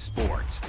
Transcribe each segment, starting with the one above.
sports.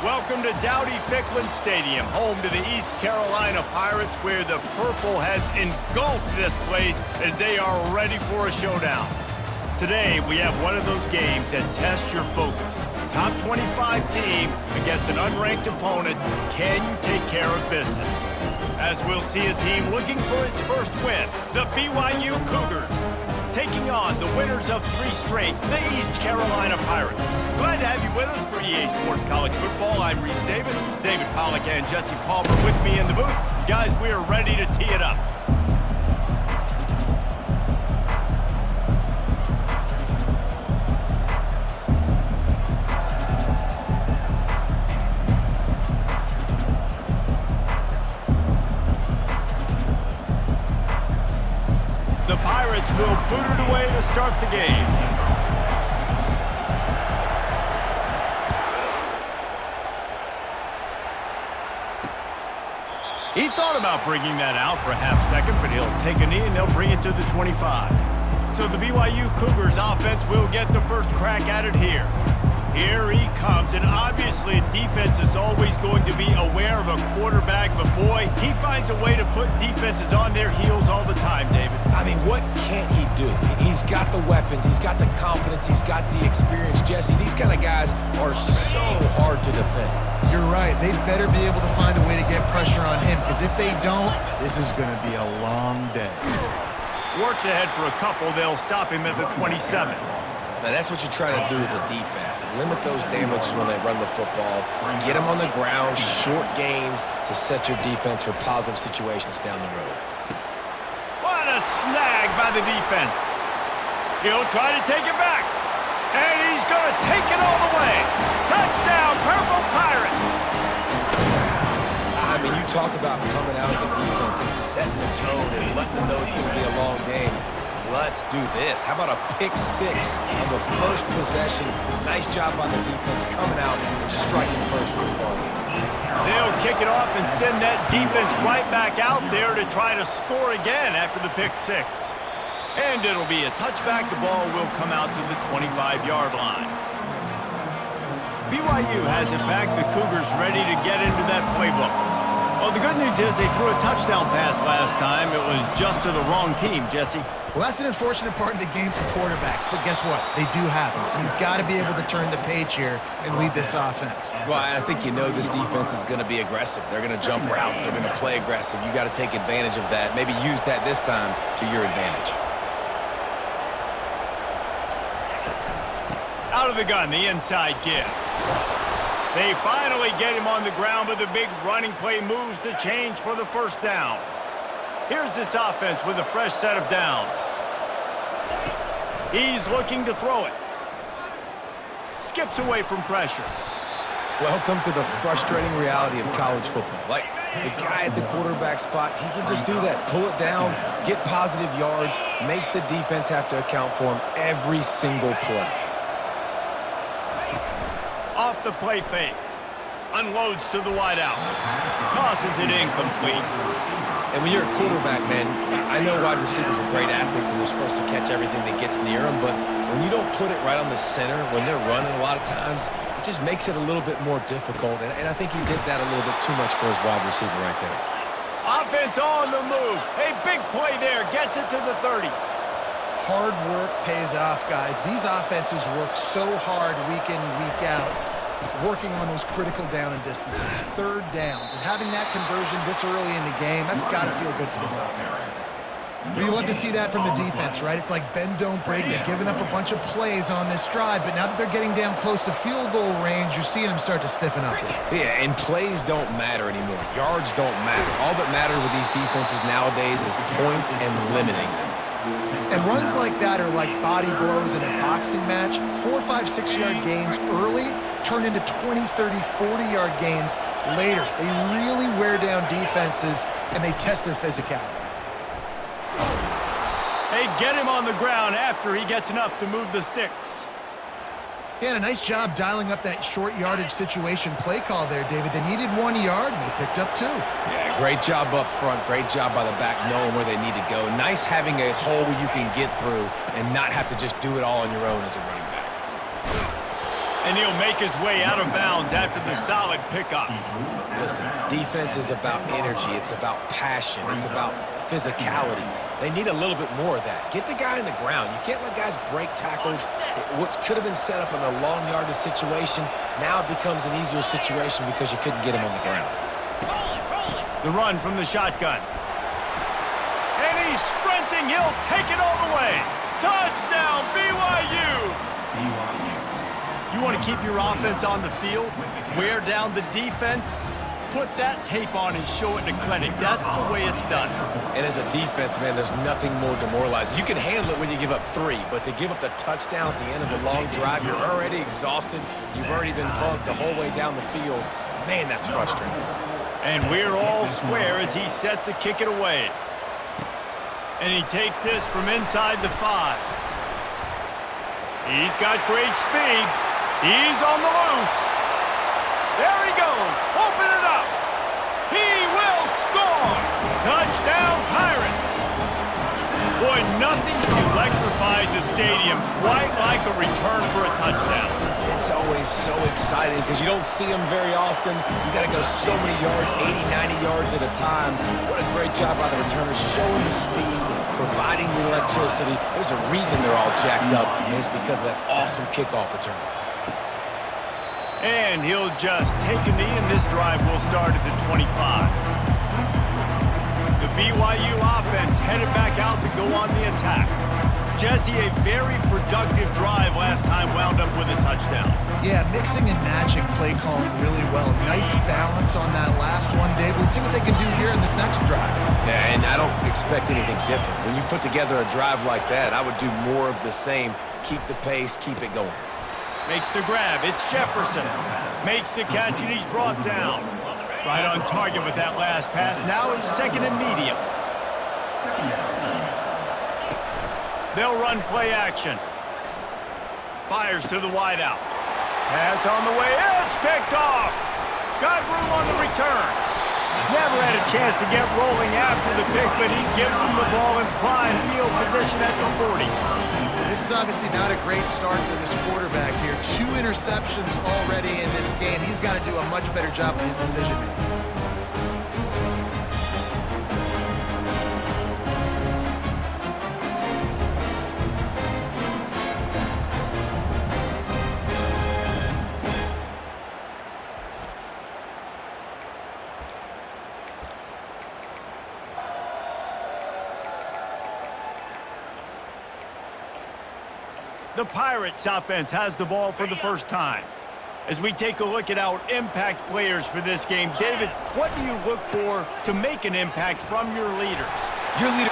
Welcome to Dowdy-Ficklen Stadium, home to the East Carolina Pirates, where the purple has engulfed this place as they are ready for a showdown. Today, we have one of those games that tests your focus. Top 25 team against an unranked opponent. Can you take care of business? As we'll see a team looking for its first win, the BYU Cougars, taking on the winners of 3 straight, the East Carolina Pirates. Glad to have you with us for EA Sports College Football. I'm Reese Davis, David Pollack and Jesse Palmer with me in the booth. Guys, we are ready to tee it up. The Pirates will boot it away to start the game. He thought about bringing that out for a half second, but he'll take a knee and they'll bring it to the 25. So the BYU Cougars offense will get the first crack at it here. Here he comes, and obviously defense is always going to be aware of a quarterback, but boy, he finds a way to put defenses on their heels all the time, David. I mean, what can't he do? He's got the weapons, he's got the confidence, he's got the experience. Jesse, these kind of guys are so hard to defend. You're right. They better be able to find a way to get pressure on him, because if they don't, this is going to be a long day. Works ahead for a couple. They'll stop him at the 27. Now, that's what you try to do as a defense. Limit those damages when they run the football. Get them on the ground, short gains to set your defense for positive situations down the road. What a snag by the defense. He'll try to take it back. And he's going to take it all the way. Touchdown, Purple Pirates. I mean, you talk about coming out of the defense and setting the tone and letting them know it's going to be a long game. Let's do this. How about a pick 6 on the first possession? Nice job by the defense coming out and striking first in this ballgame. They'll kick it off and send that defense right back out there to try to score again after the pick 6. And it'll be a touchback. The ball will come out to the 25-yard line. BYU has it back. The Cougars ready to get into that playbook. Well, the good news is they threw a touchdown pass last time. It was just to the wrong team, Jesse. Well, that's an unfortunate part of the game for quarterbacks, but guess what? They do happen, so you've got to be able to turn the page here and lead this offense. Well, I think you know this defense is going to be aggressive. They're going to jump routes. They're going to play aggressive. You got to take advantage of that. Maybe use that this time to your advantage. Out of the gun, the inside give. They finally get him on the ground, but the big running play moves the change for the first down. Here's this offense with a fresh set of downs. He's looking to throw it. Skips away from pressure. Welcome to the frustrating reality of college football. Like, the guy at the quarterback spot, he can just do that. Pull it down, get positive yards, makes the defense have to account for him every single play. Off the play fake. Unloads to the wideout. Tosses it incomplete. And when you're a quarterback, man, I know wide receivers are great athletes and they're supposed to catch everything that gets near them, but when you don't put it right on the center, when they're running a lot of times, it just makes it a little bit more difficult. And I think he did that a little bit too much for his wide receiver right there. Offense on the move. A big play there. Gets it to the 30. Hard work pays off, guys. These offenses work so hard week in, week out, working on those critical down and distances, third downs, and having that conversion this early in the game, that's got to feel good for this offense. We love to see that from the defense, right? It's like bend, don't break. They've given up a bunch of plays on this drive, but now that they're getting down close to field goal range, you're seeing them start to stiffen up. Yeah, and plays don't matter anymore. Yards don't matter. All that matters with these defenses nowadays is points and limiting them. And runs like that are like body blows in a boxing match. 4, 5, 6-yard gains early turn into 20, 30, 40-yard gains later. They really wear down defenses, and they test their physicality. They get him on the ground after he gets enough to move the sticks. He had a nice job dialing up that short yardage situation play call there, David. They needed 1 yard, and they picked up 2. Yeah, great job up front. Great job by the back knowing where they need to go. Nice having a hole where you can get through and not have to just do it all on your own as a running back. And he'll make his way out of bounds after the solid pickup. Listen, defense is about energy. It's about passion. It's about physicality. They need a little bit more of that. Get the guy on the ground. You can't let guys break tackles. What could have been set up in a long yardage situation, now it becomes an easier situation because you couldn't get him on the ground. The run from the shotgun. And he's sprinting. He'll take it all the way. Touchdown, BYU! You want to keep your offense on the field? Wear down the defense? Put that tape on and show it to clinic. That's the way it's done. And as a defense, man, there's nothing more demoralizing. You can handle it when you give up 3, but to give up the touchdown at the end of a long drive, you're already exhausted. You've already been bumped the whole way down the field. Man, that's frustrating. And we're all square as he's set to kick it away. And he takes this from inside the 5. He's got great speed. He's on the loose. There he goes. Open it up. He will score. Touchdown, Pirates. Boy, nothing electrifies a stadium quite like a return for a touchdown. It's always so exciting because you don't see them very often. You got to go so many yards, 80, 90 yards at a time. What a great job by the returners, showing the speed, providing the electricity. There's a reason they're all jacked up, and it's because of that awesome kickoff return. And he'll just take a knee, and this drive will start at the 25. The BYU offense headed back out to go on the attack. Jesse, a very productive drive last time wound up with a touchdown. Yeah, mixing and matching play calling really well. Nice balance on that last one, Dave. Let's see what they can do here in this next drive. Yeah, and I don't expect anything different. When you put together a drive like that, I would do more of the same. Keep the pace, keep it going. Makes the grab. It's Jefferson. Makes the catch, and he's brought down. Right on target with that last pass. Now it's 2nd and medium. They'll run play action. Fires to the wideout. Pass on the way. It's picked off. Got room on the return. Never had a chance to get rolling after the pick, but he gives him the ball in prime field position at the 40. This is obviously not a great start for this quarterback here. 2 interceptions already in this game. He's got to do a much better job with his decision-making. The Pirates offense has the ball for the first time. As we take a look at our impact players for this game, David, what do you look for to make an impact from your leaders? Your leader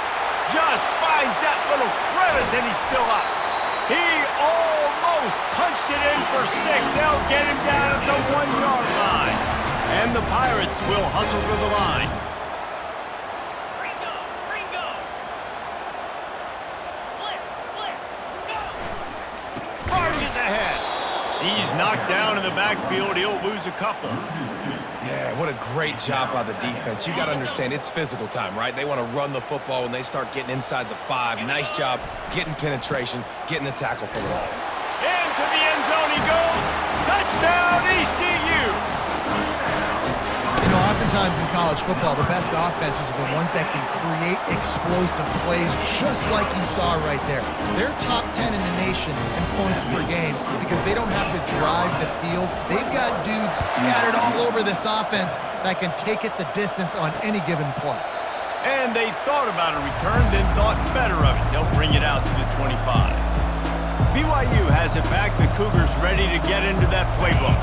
Just finds that little crevice, and he's still up. He almost punched it in for 6. They'll get him down at the 1-yard line. And the Pirates will hustle to the line. Marches ahead. He's knocked down in the backfield. He'll lose a couple. Yeah, what a great job by the defense. You got to understand, it's physical time, right? They want to run the football when they start getting inside the 5. Nice job getting penetration, getting the tackle for the ball. Into the end zone he goes. Touchdown, ECU. You know, oftentimes in college football, the best offenses are the ones that can create explosive plays, just like you saw right there. They're top 10 in the nation in points per game because they don't have to drive the field. They've got dudes scattered all over this offense that can take it the distance on any given play. And they thought about a return, then thought better of it. They'll bring it out to the 25. BYU has it back. The Cougars ready to get into that playbook.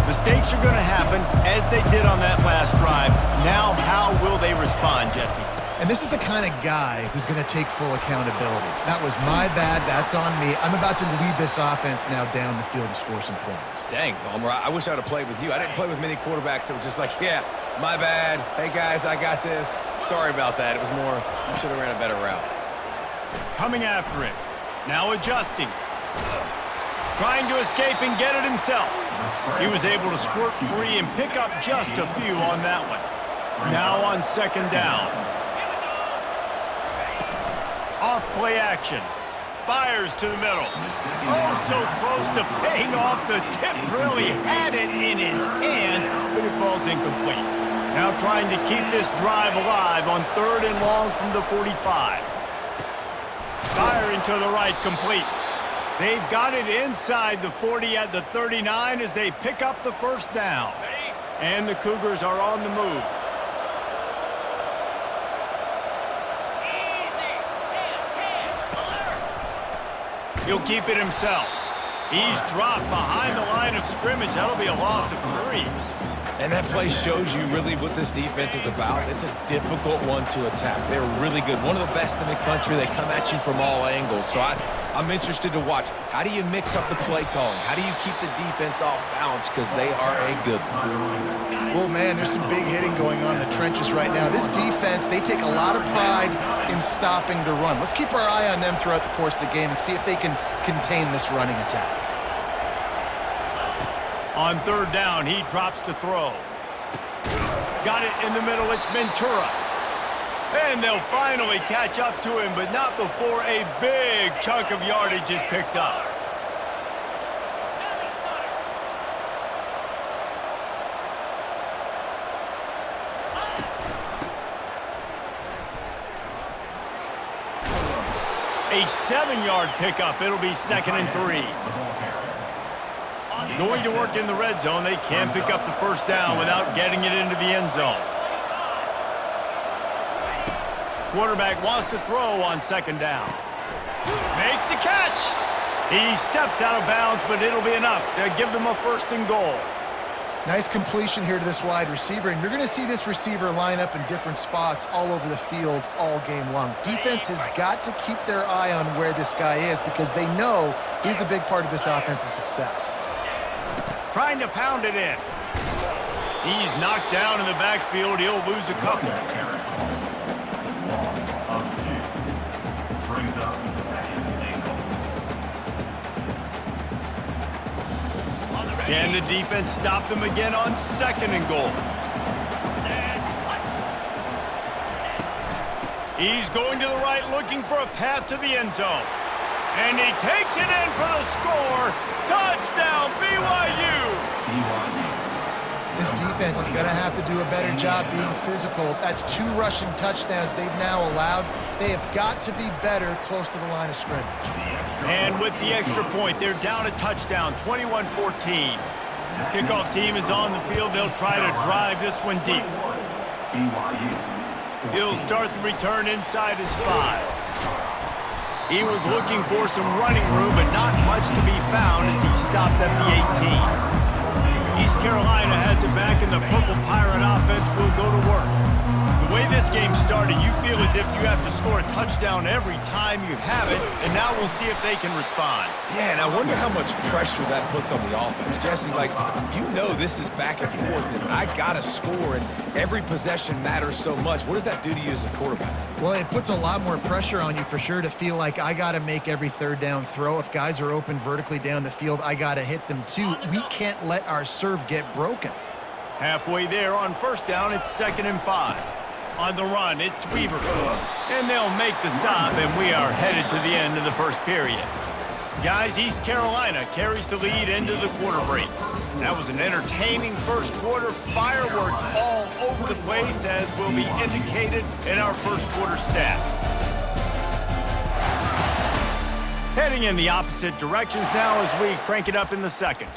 Mistakes are going to happen, as they did on that last drive. Now, how will they respond, Jesse? And this is the kind of guy who's going to take full accountability. That was my bad. That's on me. I'm about to lead this offense now down the field and score some points. Dang, Dahmer, I wish I would have played with you. I didn't play with many quarterbacks that were just like, yeah, my bad. Hey, guys, I got this. Sorry about that. It was more, you should have ran a better route. Coming after it. Now adjusting. Trying to escape and get it himself. He was able to squirt free and pick up just a few on that one. Now on 2nd down. Off play action. Fires to the middle. Oh, so close to paying off. The tip really had it in his hands, but it falls incomplete. Now trying to keep this drive alive on 3rd and long from the 45. Firing to the right, complete. They've got it inside the 40 at the 39 as they pick up the 1st down. And the Cougars are on the move. He'll keep it himself. He's dropped behind the line of scrimmage. That'll be a loss of 3. And that play shows you really what this defense is about. It's a difficult one to attack. They're really good. One of the best in the country. They come at you from all angles. So I'm interested to watch. How do you mix up the play calling? How do you keep the defense off balance? Because they are a good one. Well, man, there's some big hitting going on in the trenches right now. This defense, they take a lot of pride in stopping the run. Let's keep our eye on them throughout the course of the game and see if they can contain this running attack. On 3rd down, he drops to throw. Got it in the middle. It's Ventura. And they'll finally catch up to him, but not before a big chunk of yardage is picked up. A 7-yard pickup. It'll be 2nd and 3. Going to work in the red zone. They can pick up the 1st down without getting it into the end zone. Quarterback wants to throw on 2nd down. Makes the catch. He steps out of bounds, but it'll be enough to give them a 1st and goal. Nice completion here to this wide receiver, and you're going to see this receiver line up in different spots all over the field all game long. Defense has got to keep their eye on where this guy is because they know he's a big part of this offense's success. Trying to pound it in. He's knocked down in the backfield. He'll lose a couple. Can the defense stop them again on 2nd and goal? He's going to the right, looking for a path to the end zone. And he takes it in for the score. Touchdown, BYU! This defense is going to have to do a better job being physical. That's 2 rushing touchdowns they've now allowed. They have got to be better close to the line of scrimmage. And with the extra point, they're down a touchdown, 21-14. Kickoff team is on the field. They'll try to drive this one deep. He'll start the return inside his 5. He was looking for some running room, but not much to be found as he stopped at the 18. East Carolina has it back, and the Purple Pirate offense will go to work. The The way this game started, you feel as if you have to score a touchdown every time you have it, and now we'll see if they can respond. Yeah, and I wonder how much pressure that puts on the offense. Jesse, like, you know this is back and forth, and I got to score, and every possession matters so much. What does that do to you as a quarterback? Well, it puts a lot more pressure on you for sure to feel like I got to make every third down throw. If guys are open vertically down the field, I got to hit them too. We can't let our serve get broken. Halfway there on first down, it's 2nd and 5. On the run, it's Weaver. And they'll make the stop, and we are headed to the end of the first period. Guys, East Carolina carries the lead into the quarter break. That was an entertaining first quarter. Fireworks all over the place, as will be indicated in our first quarter stats. Heading in the opposite directions now as we crank it up in the second.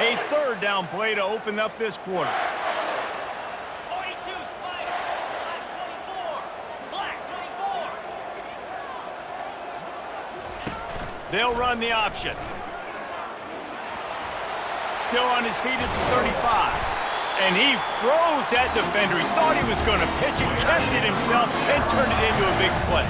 A third down play to open up this quarter. 42, Spider. Black 24. They'll run the option. Still on his feet at the 35. And he froze that defender. He thought he was going to pitch it, kept it himself, and turned it into a big play.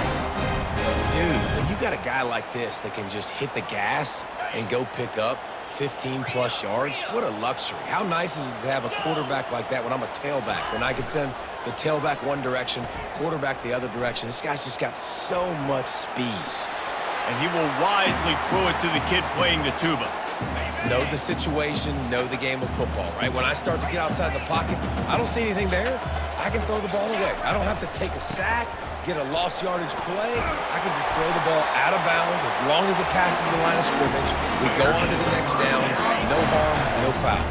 Dude, when you got a guy like this that can just hit the gas and go pick up 15-plus yards, what a luxury. How nice is it to have a quarterback like that when I'm a tailback, when I can send the tailback one direction, quarterback the other direction. This guy's just got so much speed. And he will wisely throw it to the kid playing the tuba. Know the situation, know the game of football, right? When I start to get outside the pocket, I don't see anything there, I can throw the ball away. I don't have to take a sack, get a lost yardage play. I can just throw the ball out of bounds as long as it passes the line of scrimmage. We go on to the next down. No harm, no foul.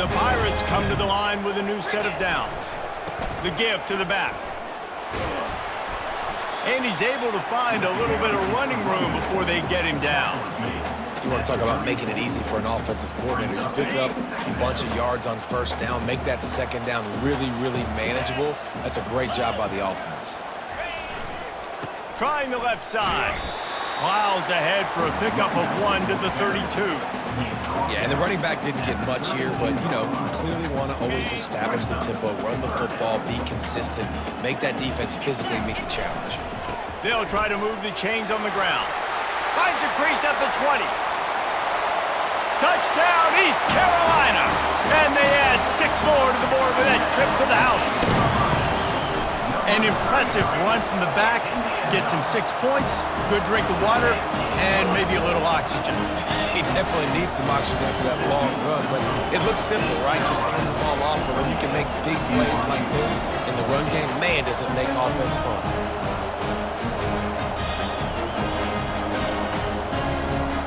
The Pirates come to the line with a new set of downs. The give to the back. And he's able to find a little bit of running room before they get him down. You want to talk about making it easy for an offensive coordinator. You pick up a bunch of yards on first down, make that second down really, really manageable. That's a great job by the offense. Trying the left side. Plows ahead for a pickup of 1 to the 32. Yeah, and the running back didn't get much here, but, you know, you clearly want to always establish the tempo, run the football, be consistent, make that defense physically meet the challenge. They'll try to move the chains on the ground. Finds a crease at the 20. Touchdown, East Carolina! And they add 6 more to the board with that trip to the house. An impressive run from the back. Gets him 6 points, good drink of water, and maybe a little oxygen. He definitely needs some oxygen after that long run, but it looks simple, right? Just hand the ball off, but when you can make big plays like this in the run game, man, does it make offense fun.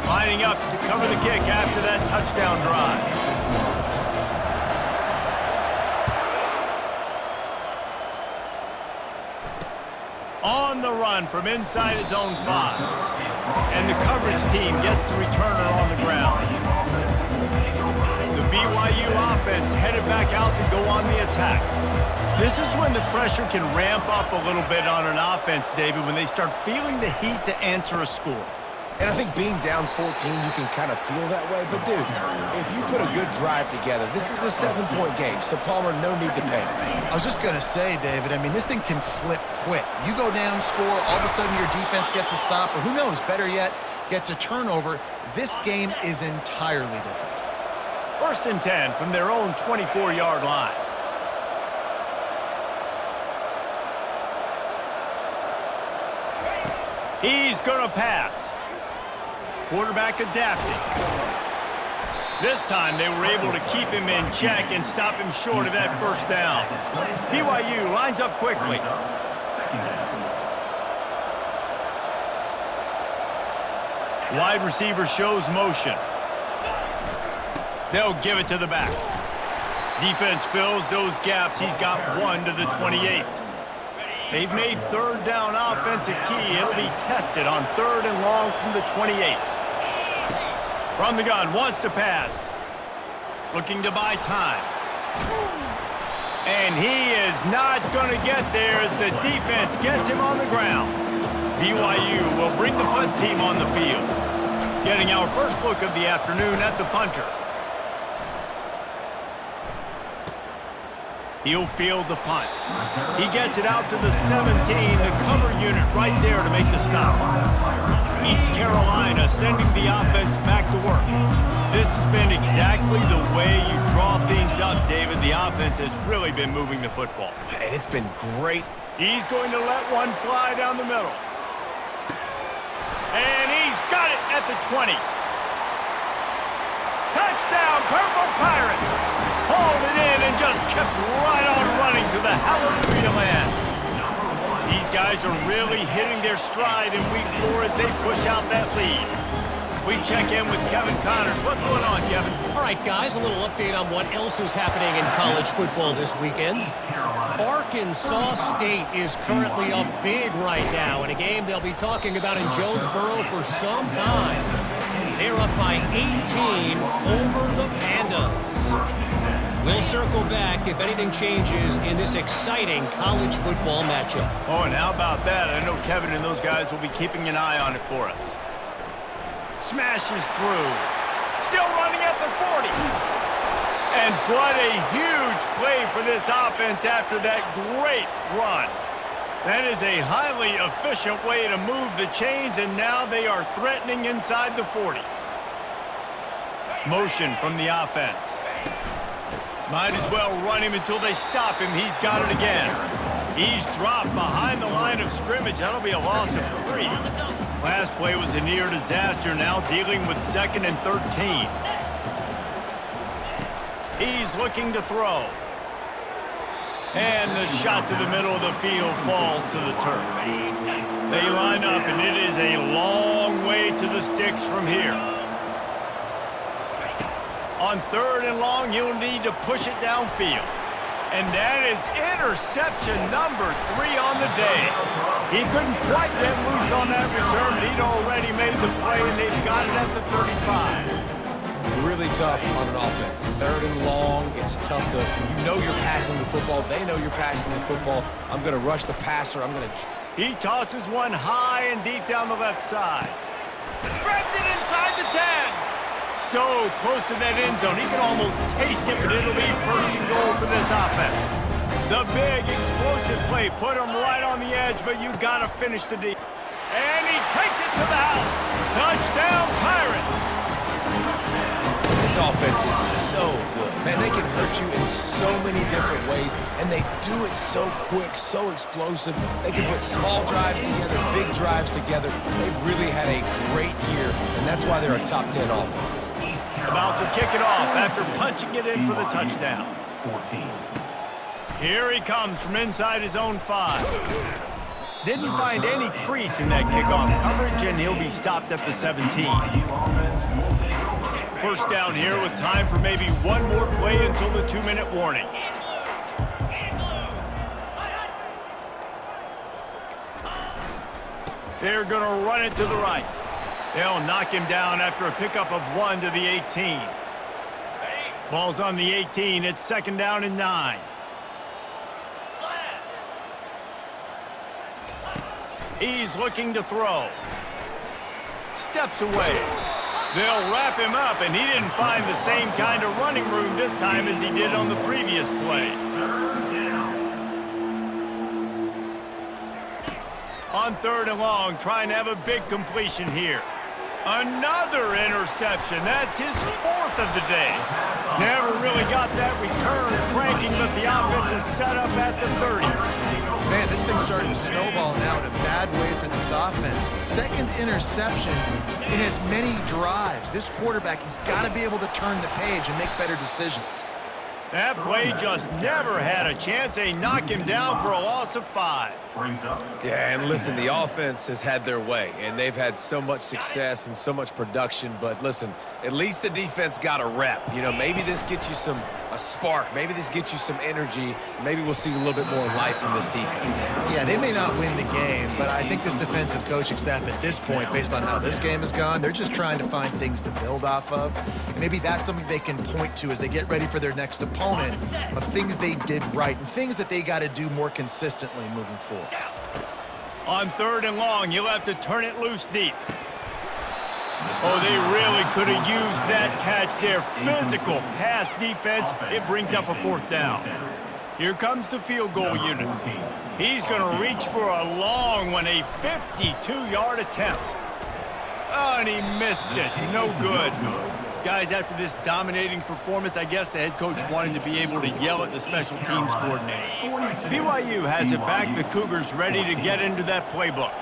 Lining up to cover the kick after that touchdown drive. On the run from inside his own 5. And the coverage team gets the returner on the ground. The BYU offense headed back out to go on the attack. This is when the pressure can ramp up a little bit on an offense, David, when they start feeling the heat to answer a score. And I think being down 14, you can kind of feel that way. But, dude, if you put a good drive together, this is a 7-point game, so Palmer, no need to panic. I was just going to say, David, I mean, this thing can flip quick. You go down, score, all of a sudden your defense gets a stop, or who knows, better yet, gets a turnover. This game is entirely different. 1st and 10 from their own 24-yard line. He's going to pass. Quarterback adapting. This time they were able to keep him in check and stop him short of that first down. BYU lines up quickly. Wide receiver shows motion. They'll give it to the back. Defense fills those gaps. He's got 1 to the 28. They've made third down offense a key. It'll be tested on 3rd and long from the 28. From the gun, wants to pass. Looking to buy time. And he is not going to get there as the defense gets him on the ground. BYU will bring the punt team on the field. Getting our first look of the afternoon at the punter. He'll field the punt. He gets it out to the 17, the cover unit right there to make the stop. East Carolina sending the offense back to work. This has been exactly the way you draw things up, David. The offense has really been moving the football. And it's been great. He's going to let one fly down the middle. And he's got it at the 20. Touchdown, Purple Pirates! Hauled it in and just kept right on running to the hallelujah land. These guys are really hitting their stride in week 4 as they push out that lead. We check in with Kevin Connors. What's going on, Kevin? All right, guys, a little update on what else is happening in college football this weekend. Arkansas State is currently up big right now in a game they'll be talking about in Jonesboro for some time. They're up by 18 over the Pandas. We'll circle back if anything changes in this exciting college football matchup. Oh, and how about that? I know Kevin and those guys will be keeping an eye on it for us. Smashes through. Still running at the 40. And what a huge play for this offense after that great run. That is a highly efficient way to move the chains, and now they are threatening inside the 40. Motion from the offense. Might as well run him until they stop him. He's got it again. He's dropped behind the line of scrimmage. That'll be a loss of 3. Last play was a near disaster, now dealing with 2nd and 13. He's looking to throw. And the shot to the middle of the field falls to the turf. They line up, and it is a long way to the sticks from here. On 3rd and long, he'll need to push it downfield. And that is interception number 3 on the day. He couldn't quite get loose on that return, but he'd already made the play, and they've got it at the 35. Really tough on an offense. 3rd and long, it's tough to, you know you're passing the football. They know you're passing the football. I'm going to rush the passer. I'm going to... He tosses one high and deep down the left side. Grabs it inside the 10. So close to that end zone. He can almost taste it, but it'll be 1st and goal for this offense. The big explosive play put him right on the edge, but you got to finish the deal. And he takes it to the house. Touchdown, Pirates. This offense is so good. Man, they can hurt you in so many different ways, and they do it so quick, so explosive. They can put small drives together, big drives together. They've really had a great year, and that's why they're a top 10 offense. About to kick it off after punching it in for the touchdown. Here he comes from inside his own 5. Didn't find any crease in that kickoff coverage, and he'll be stopped at the 17. First down here with time for maybe one more play until the 2-minute warning. They're going to run it to the right. They'll knock him down after a pickup of 1 to the 18. Ball's on the 18. It's 2nd down and 9. He's looking to throw. Steps away. They'll wrap him up, and he didn't find the same kind of running room this time as he did on the previous play. On 3rd and long, trying to have a big completion here. Another interception. That's his 4th of the day. Never really got that return cranking, but the offense is set up at the 30. Man, this thing's starting to snowball now in a bad way for this offense. 2nd interception in as many drives. This quarterback, he's got to be able to turn the page and make better decisions. That play just never had a chance. They knock him down for a loss of 5. Yeah, and listen, the offense has had their way, and they've had so much success and so much production. But listen, at least the defense got a rep. You know, maybe this gets you a spark. Maybe this gets you some energy. Maybe we'll see a little bit more life from this defense. Yeah, they may not win the game, but I think this defensive coaching staff at this point, based on how this game has gone, they're just trying to find things to build off of. And maybe that's something they can point to as they get ready for their next opponent, of things they did right and things that they got to do more consistently moving forward. On 3rd and long, you'll have to turn it loose deep. Oh, they really could have used that catch there. Physical pass defense. It brings up a 4th down. Here comes the field goal unit. He's going to reach for a long one, a 52-yard attempt. Oh, and he missed it. No good. Guys, after this dominating performance, I guess the head coach wanted to be able to yell at the special teams coordinator. BYU has it back. The Cougars ready to get into that playbook.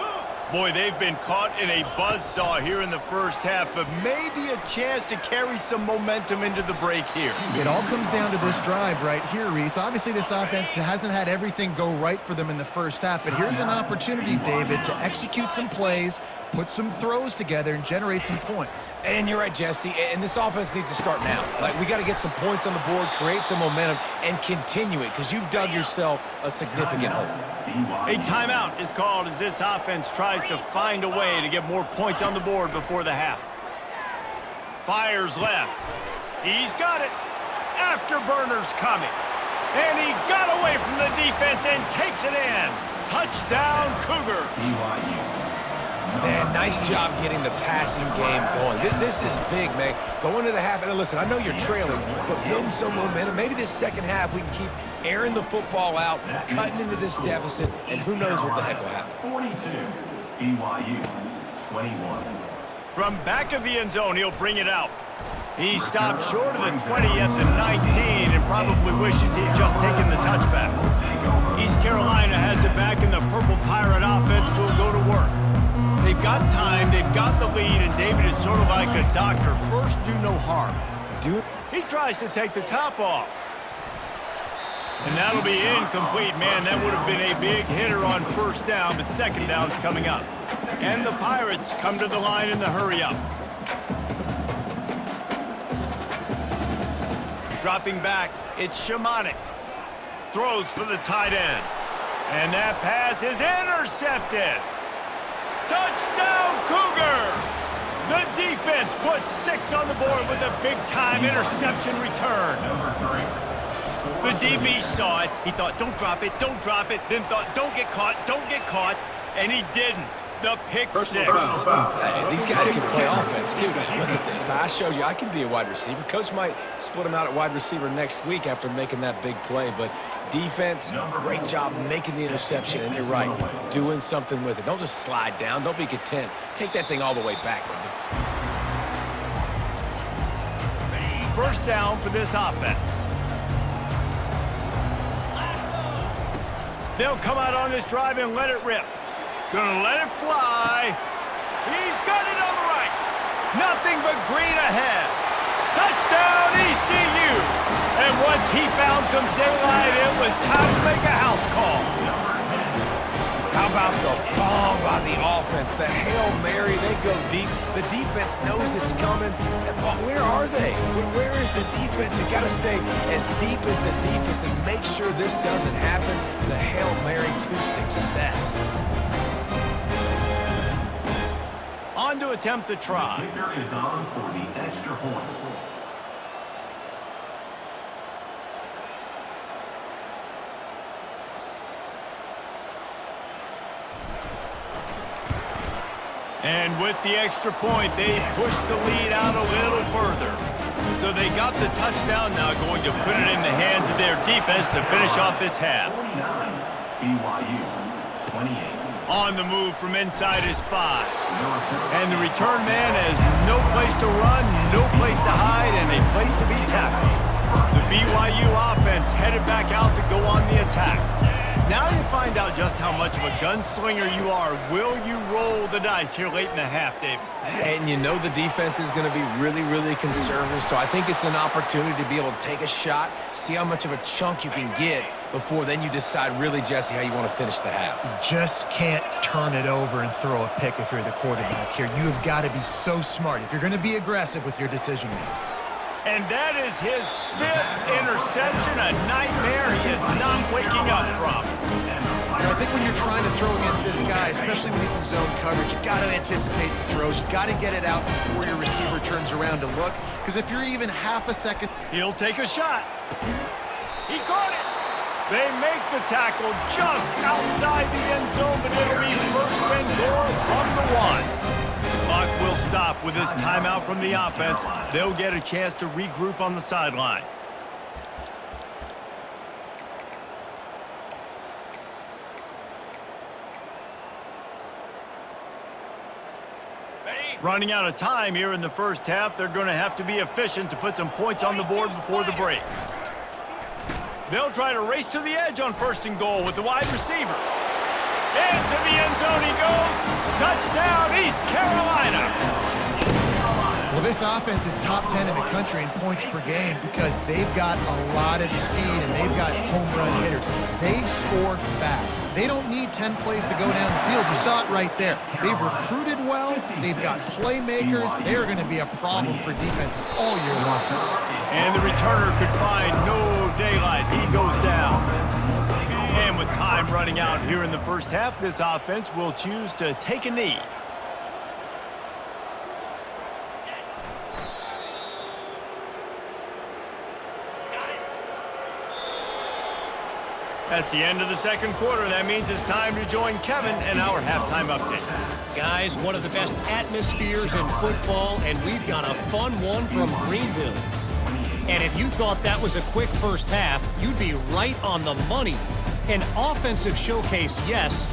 Boy, they've been caught in a buzzsaw here in the first half, but maybe a chance to carry some momentum into the break here. It all comes down to this drive right here, Reese. Obviously, this offense hasn't had everything go right for them in the first half, but here's an opportunity, David, to execute some plays, put some throws together, and generate some points. And you're right, Jesse, and this offense needs to start now. Like, we got to get some points on the board, create some momentum, and continue it, because you've dug yourself a significant hole. A timeout is called as this offense tries to find a way to get more points on the board before the half. Fires left. He's got it. Afterburner's coming. And he got away from the defense and takes it in. Touchdown, Cougars. Man, nice job getting the passing game going. This is big, man. Going to the half, and listen, I know you're trailing, but building some momentum. Maybe this second half we can keep airing the football out, cutting into this deficit, and who knows what the heck will happen. 42, BYU, 21. From back of the end zone, he'll bring it out. He stopped short of the 20 at the 19 and probably wishes he had just taken the touchback. East Carolina has it back, and the Purple Pirate offense will go to work. They've got time, they've got the lead, and David is sort of like a doctor. First, do no harm. He tries to take the top off. And that'll be incomplete. Man, that would have been a big hitter on first down, but second down's coming up. And the Pirates come to the line in the hurry-up. Dropping back, it's Shimonik. Throws for the tight end. And that pass is intercepted. Touchdown, Cougars! The defense puts 6 on the board with a big-time interception return. The DB saw it. He thought, don't drop it, then thought, don't get caught, and he didn't. The pick 6. Hey, these guys can play offense, too, man. Look at this. I showed you I can be a wide receiver. Coach might split him out at wide receiver next week after making that big play, but defense, great job making the interception, and you're right, doing something with it. Don't just slide down. Don't be content. Take that thing all the way back, brother. First down for this offense. They'll come out on this drive and let it rip. Gonna let it fly. He's got it on the right. Nothing but green ahead. Touchdown, ECU. And once he found some daylight, it was time to make a house call. How about the bomb by the offense? The Hail Mary, they go deep. The defense knows it's coming. But where are they? Where is the defense? You got to stay as deep as the deepest and make sure this doesn't happen. The Hail Mary to success. On to attempt the try. Kicker is on for the extra point. And with the extra point, they pushed the lead out a little further. So they got the touchdown, now going to put it in the hands of their defense to finish off this half. 49, BYU, 28. On the move from inside is 5. And the return man has no place to run, no place to hide, and a place to be tackled. The BYU offense headed back out to go on the attack. Now you find out just how much of a gunslinger you are. Will you roll the dice here late in the half, Dave? And you know the defense is going to be really, really conservative, so I think it's an opportunity to be able to take a shot, see how much of a chunk you can get before then you decide really, Jesse, how you want to finish the half. You just can't turn it over and throw a pick if you're the quarterback here. You have got to be so smart if you're going to be aggressive with your decision-making. And that is his 5th interception, a nightmare he is not waking up from. You know, I think when you're trying to throw against this guy, especially when he's in zone coverage, you got to anticipate the throws. You got to get it out before your receiver turns around to look. Because if you're even half a second... He'll take a shot. He caught it. They make the tackle just outside the end zone, but it'll be first and goal from the 1. The clock will stop with this timeout from the offense. They'll get a chance to regroup on the sideline. Running out of time here in the first half, they're going to have to be efficient to put some points on the board before the break. They'll try to race to the edge on 1st and goal with the wide receiver. Into the end zone he goes. Touchdown, East Carolina. Well, this offense is top 10 in the country in points per game because they've got a lot of speed and they've got home run hitters. They score fast. They don't need 10 plays to go down the field. You saw it right there. They've recruited well. They've got playmakers. They're going to be a problem for defenses all year long. And the returner could find no daylight. He goes down. And with time running out here in the first half, this offense will choose to take a knee. That's the end of the second quarter. That means it's time to join Kevin and our halftime update. Guys, one of the best atmospheres in football, and we've got a fun one from Greenville. And if you thought that was a quick first half, you'd be right on the money. An offensive showcase, yes,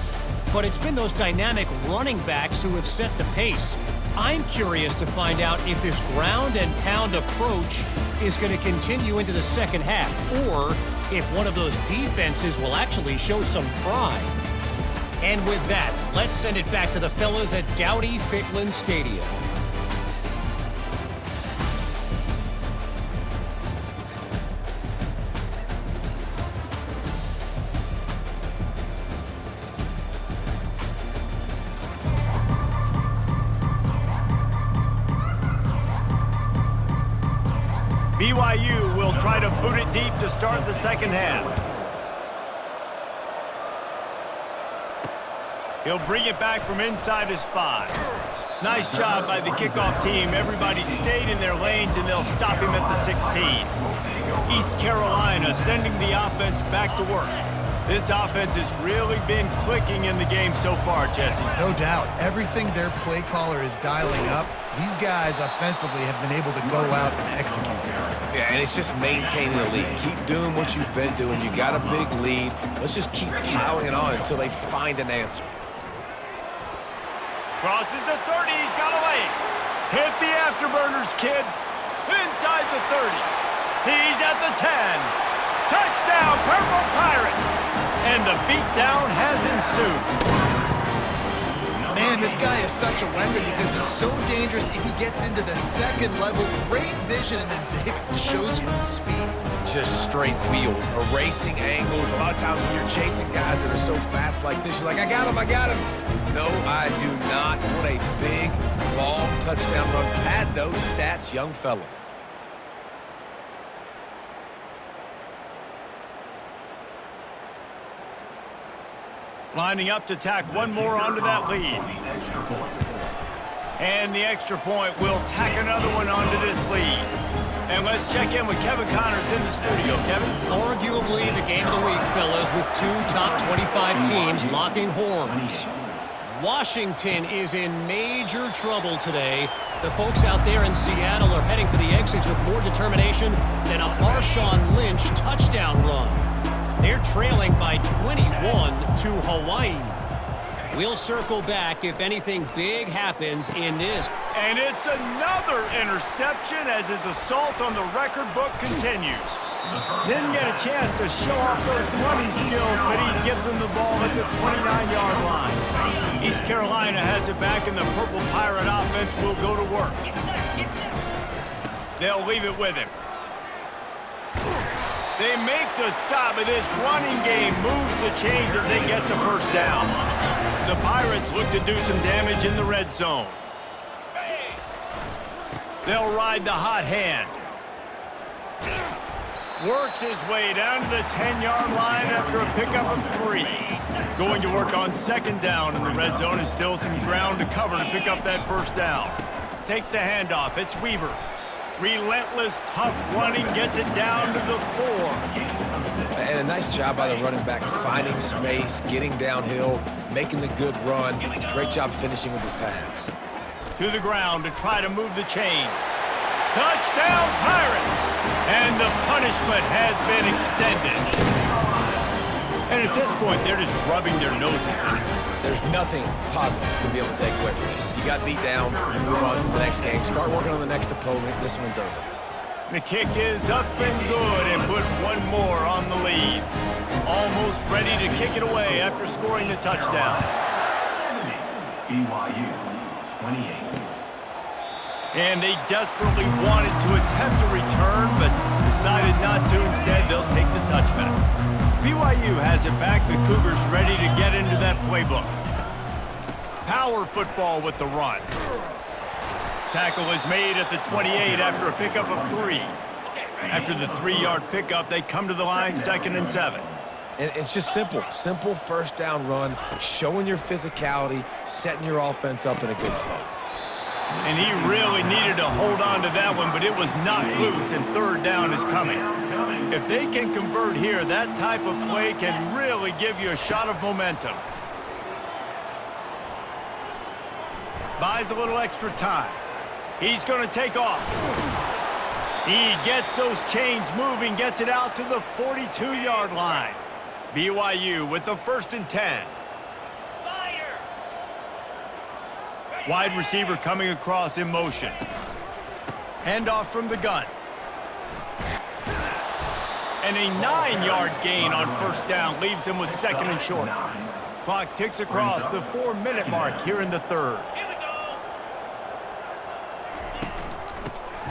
but it's been those dynamic running backs who have set the pace. I'm curious to find out if this ground and pound approach is going to continue into the second half, or if one of those defenses will actually show some pride. And with that, let's send it back to the fellas at Dowdy-Ficklen Stadium. BYU will try to boot it deep to start the second half. He'll bring it back from inside his 5. Nice job by the kickoff team. Everybody stayed in their lanes, and they'll stop him at the 16. East Carolina sending the offense back to work. This offense has really been clicking in the game so far, Jesse. No doubt. Everything their play caller is dialing up, these guys offensively have been able to go out and execute. Yeah, and it's just maintaining the lead. Keep doing what you've been doing. You got a big lead. Let's just keep piling on until they find an answer. Crosses the 30. He's got away. Hit the afterburners, kid. Inside the 30. He's at the 10. Touchdown, Purple Pirates! And the beatdown has ensued. Man, this guy is such a weapon because he's so dangerous if he gets into the second level. Great vision, and then Dave shows you the speed. Just straight wheels, erasing angles. A lot of times when you're chasing guys that are so fast like this, you're like, I got him, I got him. No, I do not. What a big, long touchdown run. Pad those stats, young fella. Lining up to tack one more onto that lead. And the extra point will tack another one onto this lead. And let's check in with Kevin Connors in the studio. Kevin? Arguably the game of the week, fellas, with 2 top 25 teams locking horns. Washington is in major trouble today. The folks out there in Seattle are heading for the exits with more determination than a Marshawn Lynch touchdown run. They're trailing by 21 to Hawaii. We'll circle back if anything big happens in this. And it's another interception as his assault on the record book continues. Didn't get a chance to show off those running skills, but he gives them the ball at the 29-yard line. East Carolina has it back, and the Purple Pirate offense will go to work. They'll leave it with him. They make the stop, but this running game moves the chains as they get the first down. The Pirates look to do some damage in the red zone. They'll ride the hot hand. Works his way down to the 10-yard line after a pickup of 3. Going to work on second down in the red zone, and still some ground to cover to pick up that first down. Takes the handoff. It's Weaver. Relentless, tough running, gets it down to the 4. And a nice job by the running back, finding space, getting downhill, making the good run. Great job finishing with his pads. To the ground to try to move the chains. Touchdown, Pirates! And the punishment has been extended. And at this point, they're just rubbing their noses in it. There's nothing positive to be able to take away from this. You got beat down, you move on to the next game, start working on the next opponent. This one's over. The kick is up and good and put one more on the lead. Almost ready to kick it away after scoring the touchdown. 70, BYU 28. And they desperately wanted to attempt a return, but decided not to. Instead, they'll take the touchback. BYU has it back. The Cougars ready to get into that playbook. Power football with the run. Tackle is made at the 28 after a pickup of 3. After the 3-yard pickup, they come to the line, 2nd and 7. And it's just simple. Simple first down run, showing your physicality, setting your offense up in a good spot. And he really needed to hold on to that one, but it was not loose, and 3rd down is coming. If they can convert here, that type of play can really give you a shot of momentum. Buys a little extra time. He's going to take off. He gets those chains moving, gets it out to the 42-yard line. BYU with the 1st and 10. Wide receiver coming across in motion. Handoff from the gun. And a 9-yard gain on 1st down leaves him with 2nd and short. Clock ticks across the 4-minute mark here in the 3rd.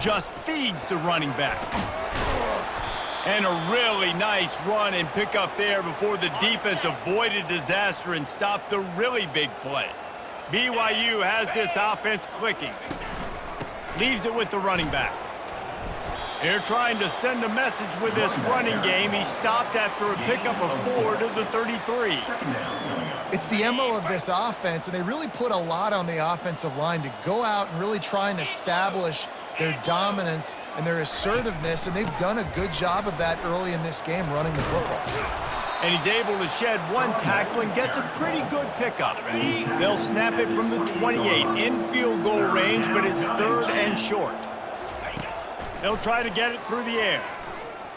Just feeds the running back. And a really nice run and pick up there before the defense avoided disaster and stopped the really big play. BYU has this offense clicking. Leaves it with the running back. They're trying to send a message with this running game. He stopped after a pickup of 4 to the 33. It's the MO of this offense, and they really put a lot on the offensive line to go out and really try and establish their dominance and their assertiveness, and they've done a good job of that early in this game running the football. And he's able to shed one tackle and gets a pretty good pickup. They'll snap it from the 28 in field goal range, but it's 3rd and short. They'll try to get it through the air.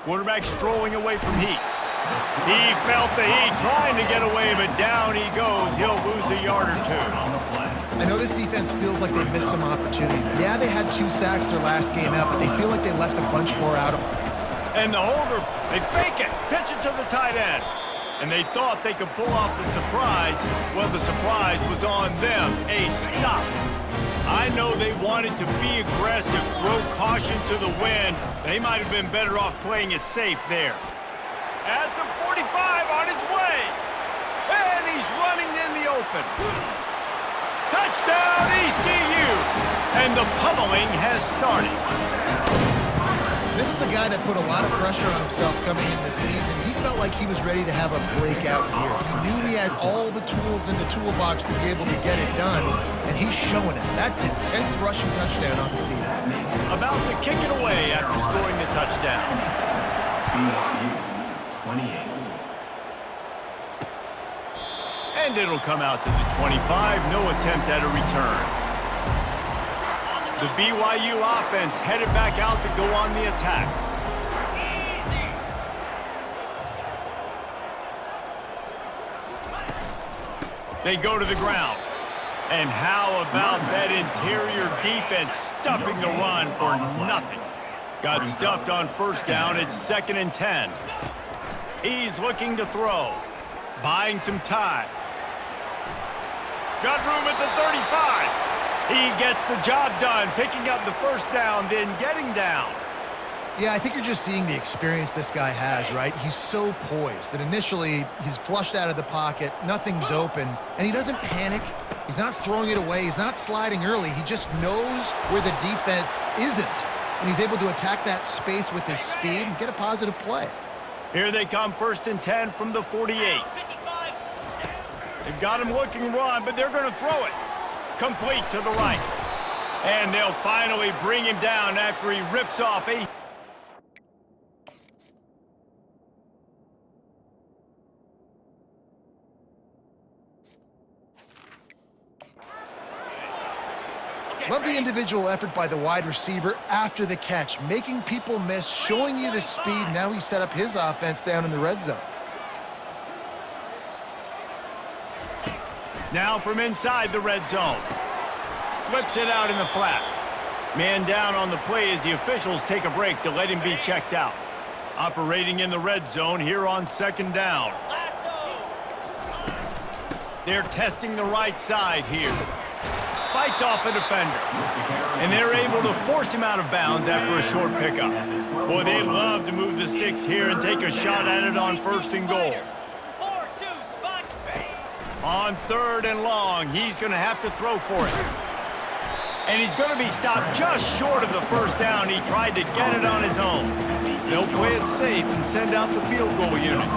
Quarterback strolling away from heat. He felt the heat trying to get away, but down he goes. He'll lose a yard or 2. I know this defense feels like they missed some opportunities. Yeah, they had 2 sacks their last game out, but they feel like they left a bunch more out of them. And the holder, they fake it, pitch it to the tight end. And they thought they could pull off the surprise. Well, the surprise was on them, a stop. I know they wanted to be aggressive, throw caution to the wind. They might have been better off playing it safe there. At the 45 on his way. And he's running in the open. Touchdown, ECU. And the pummeling has started. This is a guy that put a lot of pressure on himself coming in this season. He felt like he was ready to have a breakout year. He knew he had all the tools in the toolbox to be able to get it done, and he's showing it. That's his 10th rushing touchdown on the season. About to kick it away after scoring the touchdown. BYU 28. And it'll come out to the 25. No attempt at a return. The BYU offense headed back out to go on the attack. They go to the ground. And how about that interior defense stuffing the run for nothing? Got stuffed on 1st down. It's 2nd and 10. He's looking to throw. Buying some time. Got room at the 35. He gets the job done, picking up the 1st down, then getting down. Yeah, I think you're just seeing the experience this guy has, right? He's so poised that initially he's flushed out of the pocket, nothing's open, and he doesn't panic. He's not throwing it away. He's not sliding early. He just knows where the defense isn't, and he's able to attack that space with his speed and get a positive play. Here they come, 1st and 10 from the 48. They've got him looking run, but they're going to throw it. Complete to the right. And they'll finally bring him down after he rips off a... Love the individual effort by the wide receiver after the catch, making people miss, showing you the speed. Now he set up his offense down in the red zone. Now from inside the red zone. Flips it out in the flat. Man down on the play as the officials take a break to let him be checked out. Operating in the red zone here on second down. They're testing the right side here. Fights off a defender. And they're able to force him out of bounds after a short pickup. Boy, they'd love to move the sticks here and take a shot at it on first and goal. On third and long, he's going to have to throw for it. And he's going to be stopped just short of the first down. He tried to get it on his own. They'll play it safe and send out the field goal unit.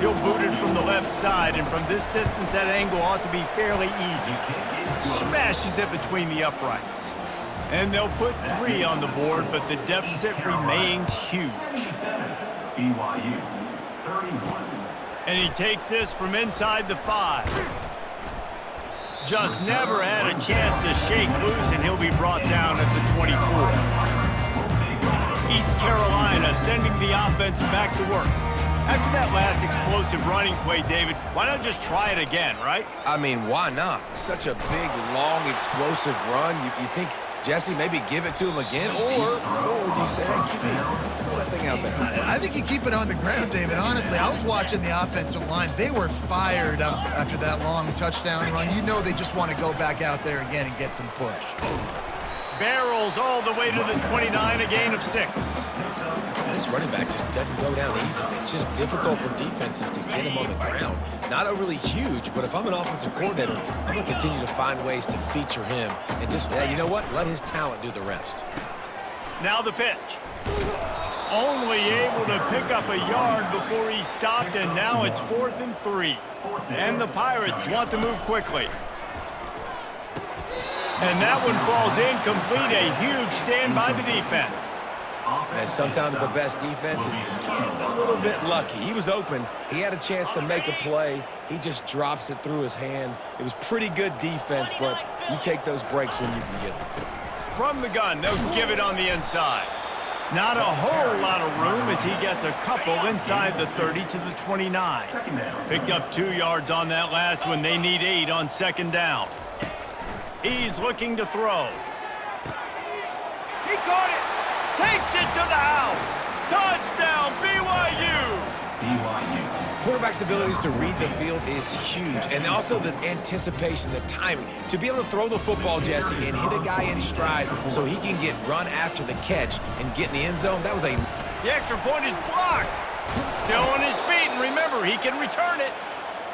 He'll boot it from the left side, and from this distance, that angle ought to be fairly easy. Smashes it between the uprights. And they'll put 3 on the board, but the deficit remains huge. BYU 31. And he takes this from inside the 5. Just never had a chance to shake loose, and he'll be brought down at the 24. East Carolina sending the offense back to work. After that last explosive running play, David, why not just try it again, right? I mean, why not? Such a big, long, explosive run. You think, Jesse, maybe give it to him again? Or do you say, hey, throw that thing out there? I think you keep it on the ground, David. Honestly, I was watching the offensive line. They were fired up after that long touchdown run. You know they just want to go back out there again and get some push. Barrels all the way to the 29, a gain of 6. This running back just doesn't go down easily. It's just difficult for defenses to get him on the ground. Not overly huge, but if I'm an offensive coordinator, I'm going to continue to find ways to feature him and just, you know what? Let his talent do the rest. Now the pitch. Only able to pick up a yard before he stopped, and now it's 4th and 3. And the Pirates want to move quickly. And that one falls incomplete. A huge stand by the defense. And sometimes the best defense is getting a little bit lucky. He was open. He had a chance to make a play. He just drops it through his hand. It was pretty good defense, but you take those breaks when you can get them. From the gun, they'll give it on the inside. Not a whole lot of room as he gets a couple inside the 30 to the 29. Picked up 2 yards on that last one. They need 8 on second down. He's looking to throw. He caught it. Takes it to the house. Touchdown, BYU. Quarterback's abilities to read the field is huge, and also the anticipation, the timing. To be able to throw the football, Jesse, and hit a guy in stride so he can get run after the catch and get in the end zone, that was a... The extra point is blocked. Still on his feet, and remember, he can return it.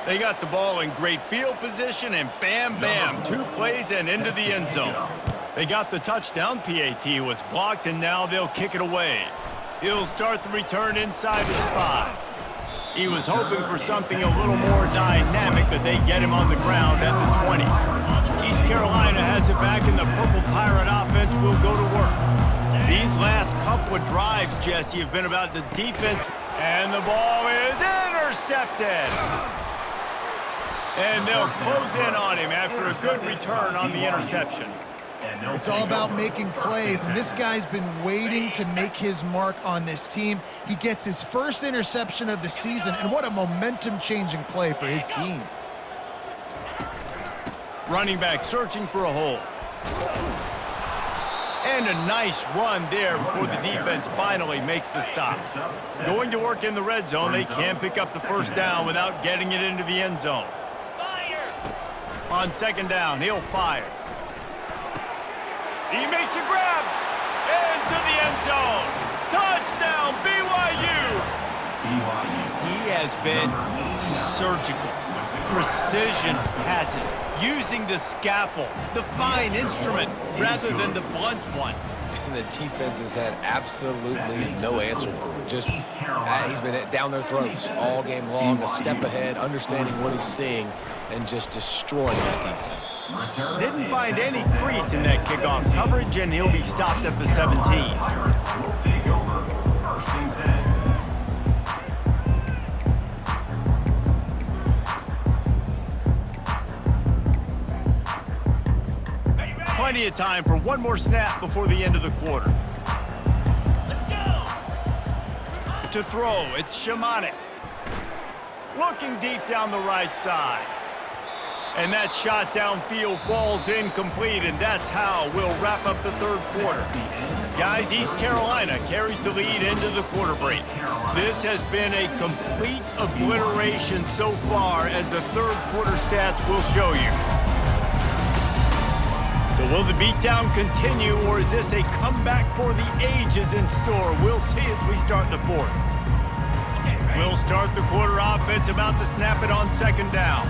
They got the ball in great field position, and bam, bam, 2 plays and into the end zone. They got the touchdown. PAT was blocked, and now they'll kick it away. He'll start the return inside his 5. He was hoping for something a little more dynamic, but they get him on the ground at the 20. East Carolina has it back, and the Purple Pirate offense will go to work. These last couple of drives, Jesse, have been about the defense, and the ball is intercepted. And they'll close in on him after a good return on the interception. It's all about making plays, and this guy's been waiting to make his mark on this team. He gets his first interception of the season, and what a momentum-changing play for his team. Running back searching for a hole. And a nice run there before the defense finally makes the stop. Going to work in the red zone, they can't pick up the first down without getting it into the end zone. On second down, he'll fire. He makes a grab into the end zone. Touchdown, BYU. He has been surgical. Precision passes, using the scalpel, the fine instrument, rather than the blunt one. And the defense has had absolutely no answer for it. Just, he's been down their throats all game long, a step ahead, understanding what he's seeing, and just destroying his defense. Didn't find any crease in that kickoff coverage, and he'll be stopped at the 17. Plenty Plenty of time for one more snap before the end of the quarter. Let's go. To throw, it's Shamanik. Looking deep down the right side. And that shot downfield falls incomplete, and that's how we'll wrap up the third quarter. Guys, East Carolina carries the lead into the quarter break. This has been a complete obliteration so far, as the third quarter stats will show you. So will the beatdown continue, or is this a comeback for the ages in store? We'll see as we start the fourth. We'll start the quarter offense, about to snap it on second down.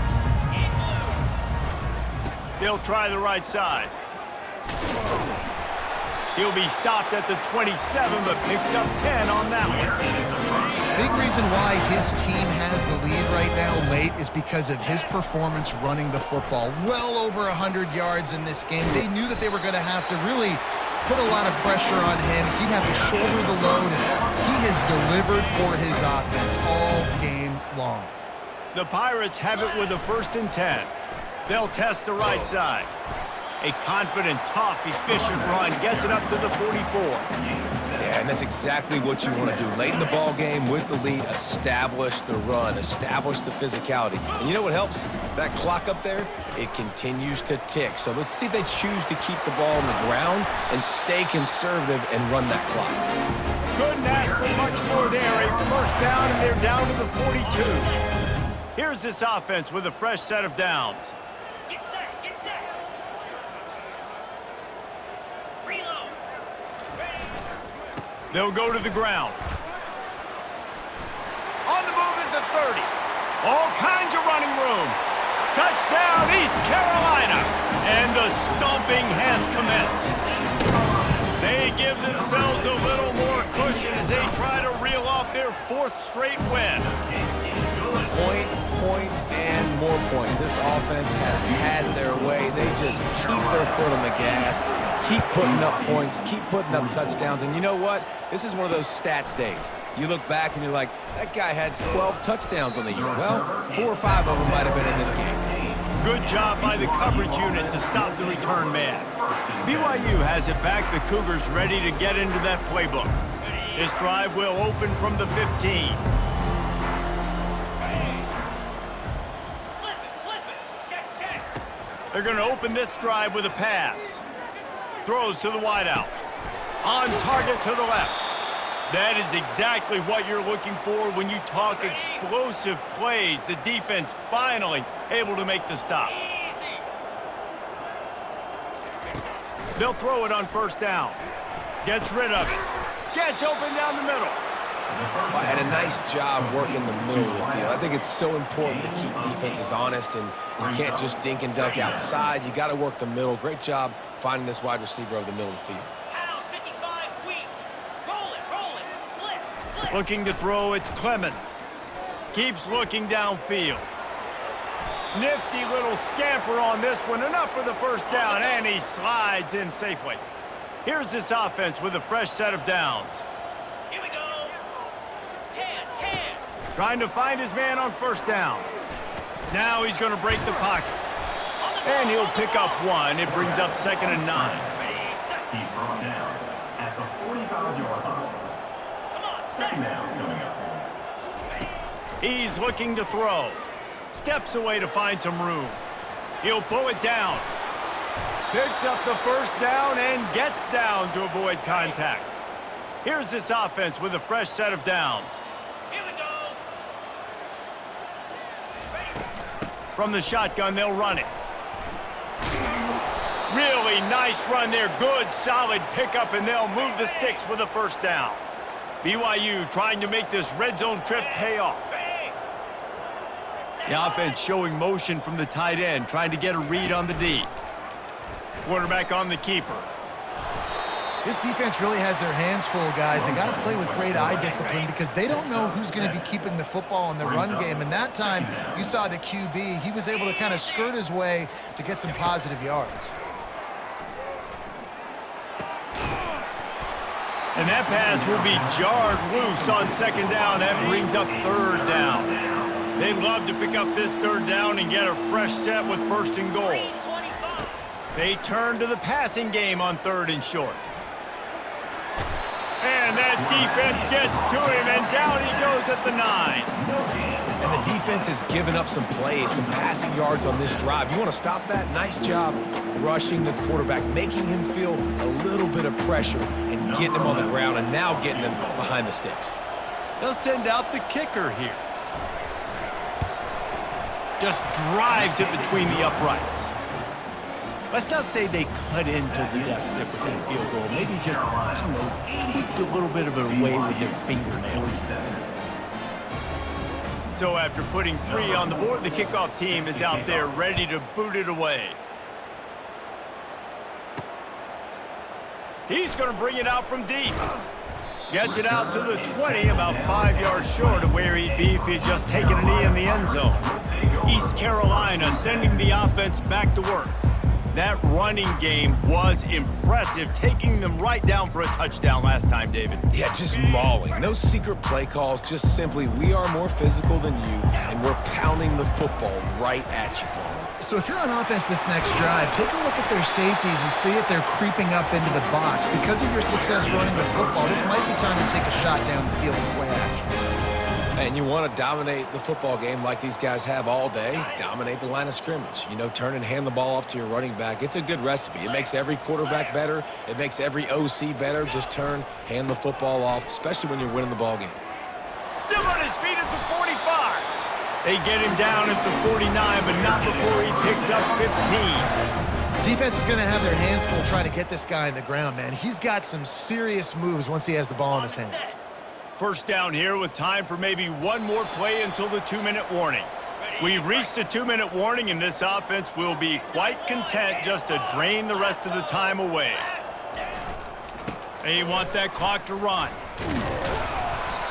They'll try the right side. He'll be stopped at the 27, but picks up 10 on that one. Big reason why his team has the lead right now late is because of his performance running the football. Well over 100 yards in this game. They knew that they were going to have to really put a lot of pressure on him. He'd have to shoulder the load, and he has delivered for his offense all game long. The Pirates have it with a 1st and 10. They'll test the right side. A confident, tough, efficient run gets it up to the 44. Yeah, and that's exactly what you want to do. Late in the ball game with the lead, establish the run, establish the physicality. And you know what helps? That clock up there, it continues to tick. So let's see if they choose to keep the ball on the ground and stay conservative and run that clock. Couldn't ask for much more there. A 1st down, and they're down to the 42. Here's this offense with a fresh set of downs. Get set. Get set. Reload. Ready. They'll go to the ground. On the move is the 30. All kinds of running room. Touchdown, East Carolina. And the stomping has commenced. They give themselves a little more cushion as they try to reel off their 4th straight win. Points, points, and more points. This offense has had their way. They just keep their foot on the gas, keep putting up points, keep putting up touchdowns. And you know what? This is one of those stats days. You look back and you're like, that guy had 12 touchdowns on the year. Well, 4 or 5 of them might have been in this game. Good job by the coverage unit to stop the return man. BYU has it back. The Cougars ready to get into that playbook. This drive will open from the 15. They're going to open this drive with a pass. Throws to the wideout. On target to the left. That is exactly what you're looking for when you talk explosive plays. The defense finally able to make the stop. They'll throw it on 1st down. Gets rid of it. Gets open down the middle. And a nice job working the middle of the field. I think it's so important to keep defenses honest, and you can't just dink and dunk outside. You got to work the middle. Great job finding this wide receiver over the middle of the field. Out 55 weak. Roll it. Flip. Looking to throw, it's Clemens. Keeps looking downfield. Nifty little scamper on this one. Enough for the 1st down, and he slides in safely. Here's this offense with a fresh set of downs. Here we go. Can. Trying to find his man on 1st down. Now he's going to break the pocket. And he'll pick up 1. It brings up 2nd and 9. He's brought down at the 45-yard line. Come on, 2nd down coming up. He's looking to throw. Steps away to find some room. He'll pull it down. Picks up the 1st down and gets down to avoid contact. Here's this offense with a fresh set of downs. Here we go. From the shotgun, they'll run it. Really nice run there. Good, solid pickup, and they'll move the sticks with a 1st down. BYU trying to make this red zone trip pay off. The offense showing motion from the tight end, trying to get a read on the D. Quarterback on the keeper. This defense really has their hands full, guys. They got to play with great eye discipline because they don't know who's going to be keeping the football in the run game. And that time, you saw the QB. He was able to kind of skirt his way to get some positive yards. And that pass will be jarred loose on 2nd down. That brings up 3rd down. They'd love to pick up this 3rd down and get a fresh set with 1st and goal. They turn to the passing game on 3rd and short. And that defense gets to him, and down he goes at the 9. And the defense has given up some plays, some passing yards on this drive. You want to stop that? Nice job rushing the quarterback, making him feel a little bit of pressure and getting him on the ground and now getting him behind the sticks. They'll send out the kicker here. Just drives it between the uprights. Let's not say they cut into the deficit within a field goal. Maybe just, I don't know, tweaked a little bit of it away with their fingernail. So after putting 3 on the board, the kickoff team is out there ready to boot it away. He's going to bring it out from deep. Gets it out to the 20, about 5 yards short of where he'd be if he had just taken a knee in the end zone. East Carolina sending the offense back to work. That running game was impressive, taking them right down for a touchdown last time, David. Yeah, just mauling. No secret play calls, just simply we are more physical than you, and we're pounding the football right at you, Paul. So if you're on offense this next drive, take a look at their safeties and see if they're creeping up into the box. Because of your success running the football, this might be time to take a shot down the field and play action. And you want to dominate the football game like these guys have all day, dominate the line of scrimmage. You know, turn and hand the ball off to your running back. It's a good recipe. It makes every quarterback better. It makes every OC better. Just turn, hand the football off, especially when you're winning the ball game. Still on his feet at the 45. They get him down at the 49, but not before he picks up 15. Defense is going to have their hands full trying to get this guy in the ground, man. He's got some serious moves once he has the ball in his hands. First down here with time for maybe one more play until the 2-minute warning. We've reached the 2-minute warning, and this offense will be quite content just to drain the rest of the time away. They want that clock to run.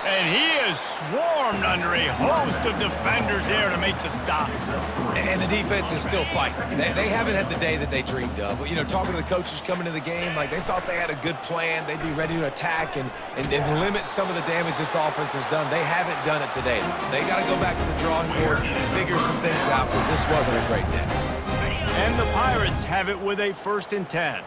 And he is swarmed under a host of defenders there to make the stop. And the defense is still fighting. They haven't had the day that they dreamed of. You know, talking to the coaches coming to the game, like they thought they had a good plan. They'd be ready to attack and limit some of the damage this offense has done. They haven't done it today. They got to go back to the drawing board, figure some things out, because this wasn't a great day. And the Pirates have it with a 1st and 10.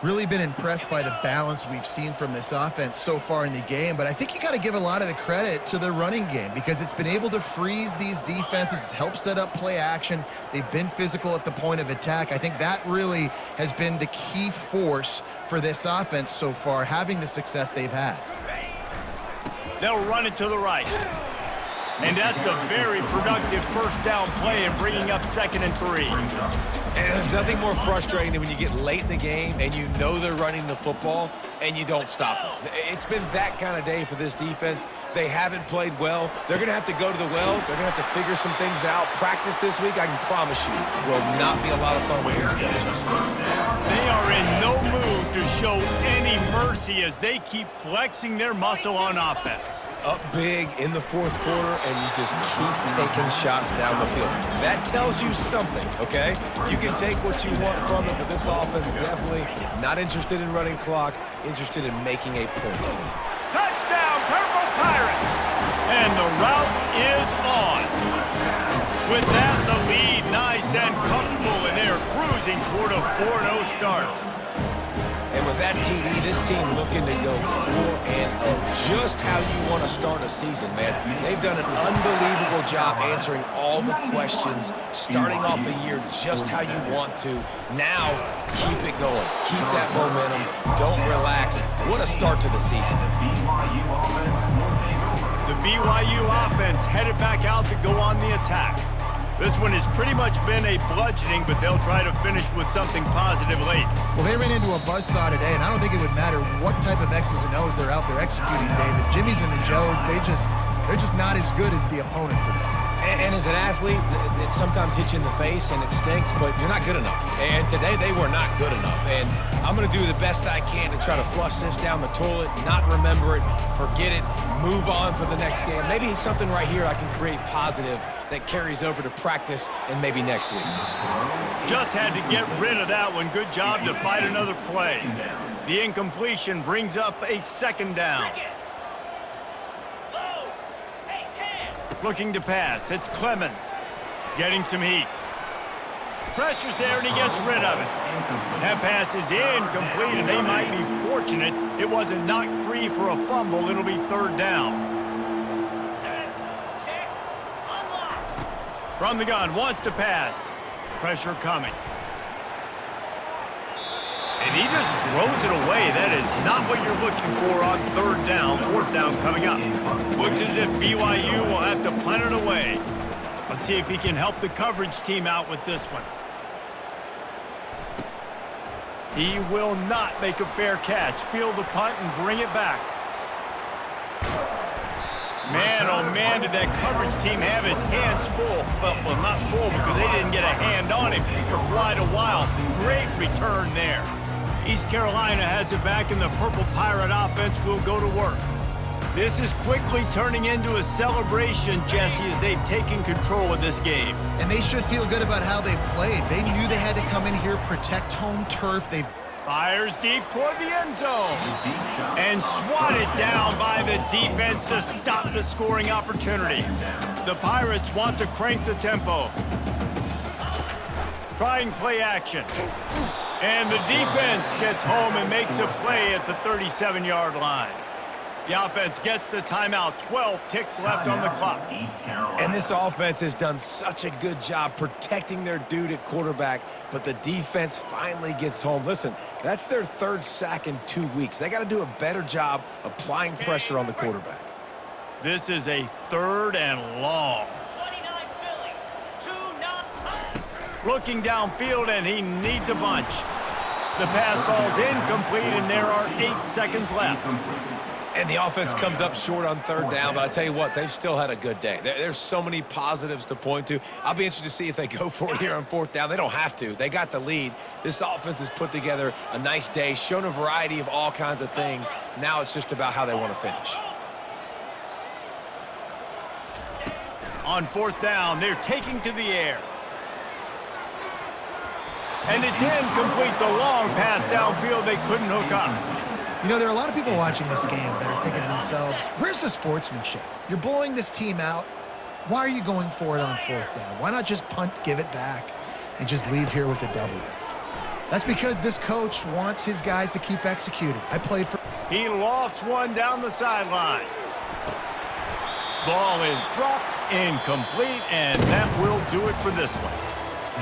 Really been impressed by the balance we've seen from this offense so far in the game, but I think you got to give a lot of the credit to the running game because it's been able to freeze these defenses, help set up play action. They've been physical at the point of attack. I think that really has been the key force for this offense so far, having the success they've had. They'll run it to the right. And that's a very productive first down play and bringing up 2nd and 3. And there's nothing more frustrating than when you get late in the game and you know they're running the football and you don't stop them. It's been that kind of day for this defense. They haven't played well. They're going to have to go to the well. They're going to have to figure some things out. Practice this week, I can promise you, will not be a lot of fun with these coaches. They are in no mood to show any mercy as they keep flexing their muscle on offense. Up big in the 4th quarter, and you just keep taking shots down the field. That tells you something, okay? You can take what you want from it, but this offense definitely not interested in running clock, interested in making a point. Touchdown, Purple Pirates! And the route is on. With that, the lead nice and comfortable, and they're cruising toward a 4-0 start. And with that TD, this team looking to go 4-0. Just how you want to start a season, man. They've done an unbelievable job answering all the questions, starting off the year just how you want to. Now, keep it going. Keep that momentum. Don't relax. What a start to the season. The BYU offense headed back out to go on the attack. This one has pretty much been a bludgeoning, but they'll try to finish with something positive late. Well, they ran into a buzzsaw today, and I don't think it would matter what type of X's and O's they're out there executing, David. Jimmy's and the Joes, they're just not as good as the opponent today. And as an athlete, it sometimes hits you in the face and it stinks, but you're not good enough. And today they were not good enough. And I'm going to do the best I can to try to flush this down the toilet, not remember it, forget it, move on for the next game. Maybe it's something right here I can create positive that carries over to practice and maybe next week. Just had to get rid of that one. Good job to fight another play. The incompletion brings up a 2nd down. Looking to pass. It's Clemens. Getting some heat. Pressure's there, and he gets rid of it. That pass is incomplete, and they might be fortunate it wasn't knocked free for a fumble. It'll be third down. Check. Unlock. From the gun, wants to pass. Pressure coming. And he just throws it away. That is not what you're looking for on third down. Fourth down coming up. Looks as if BYU will have to punt it away. Let's see if he can help the coverage team out with this one. He will not make a fair catch. Field the punt and bring it back. Man, oh man, did that coverage team have its hands full. Well, not full because they didn't get a hand on him for quite a while. Great return there. East Carolina has it back, and the Purple Pirate offense will go to work. This is quickly turning into a celebration, Jesse, as they've taken control of this game. And they should feel good about how they've played. They knew they had to come in here, protect home turf. They fires deep toward the end zone. And swatted down by the defense to stop the scoring opportunity. The Pirates want to crank the tempo. Trying play action. And the defense gets home and makes a play at the 37-yard line. The offense gets the timeout. 12 ticks left on the clock. And this offense has done such a good job protecting their dude at quarterback, but the defense finally gets home. Listen, that's their third sack in 2 weeks. They got to do a better job applying pressure on the quarterback. This is a third and long. 29 Philly. 2-0. Looking downfield, and he needs a bunch. The pass falls incomplete, and there are 8 seconds left. And the offense comes up short on third down, but I tell you what, they've still had a good day. There's so many positives to point to. I'll be interested to see if they go for it here on fourth down. They don't have to. They got the lead. This offense has put together a nice day, shown a variety of all kinds of things. Now it's just about how they want to finish. On fourth down, they're taking to the air. And it's incomplete. The long pass downfield, they couldn't hook up. You know, there are a lot of people watching this game that are thinking to themselves, where's the sportsmanship? You're blowing this team out. Why are you going for it on fourth down? Why not just punt, give it back, and just leave here with a W? That's because this coach wants his guys to keep executing. I played for... He lofts one down the sideline. Ball is dropped, incomplete, and that will do it for this one.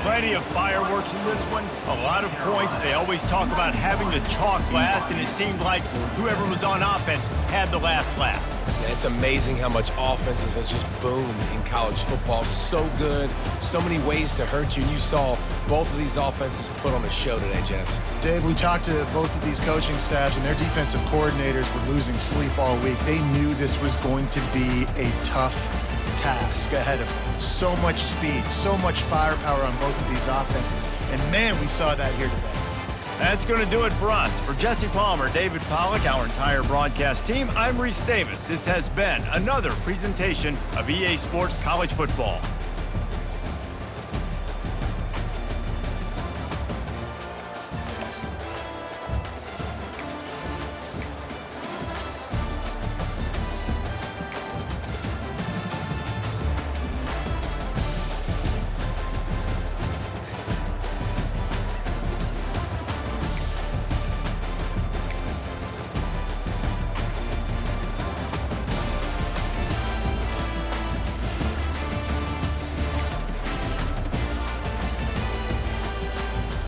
Plenty of fireworks in this one, a lot of points. They always talk about having the chalk last, and it seemed like whoever was on offense had the last laugh. It's amazing how much offense has just boomed in college football. So good, so many ways to hurt you. You saw both of these offenses put on a show today, Jess. Dave, we talked to both of these coaching staffs, and their defensive coordinators were losing sleep all week. They knew this was going to be a tough task ahead of them. So much speed, so much firepower on both of these offenses. And man, we saw that here today. That's going to do it for us. For Jesse Palmer, David Pollack, our entire broadcast team, I'm Reese Davis. This has been another presentation of EA Sports College Football.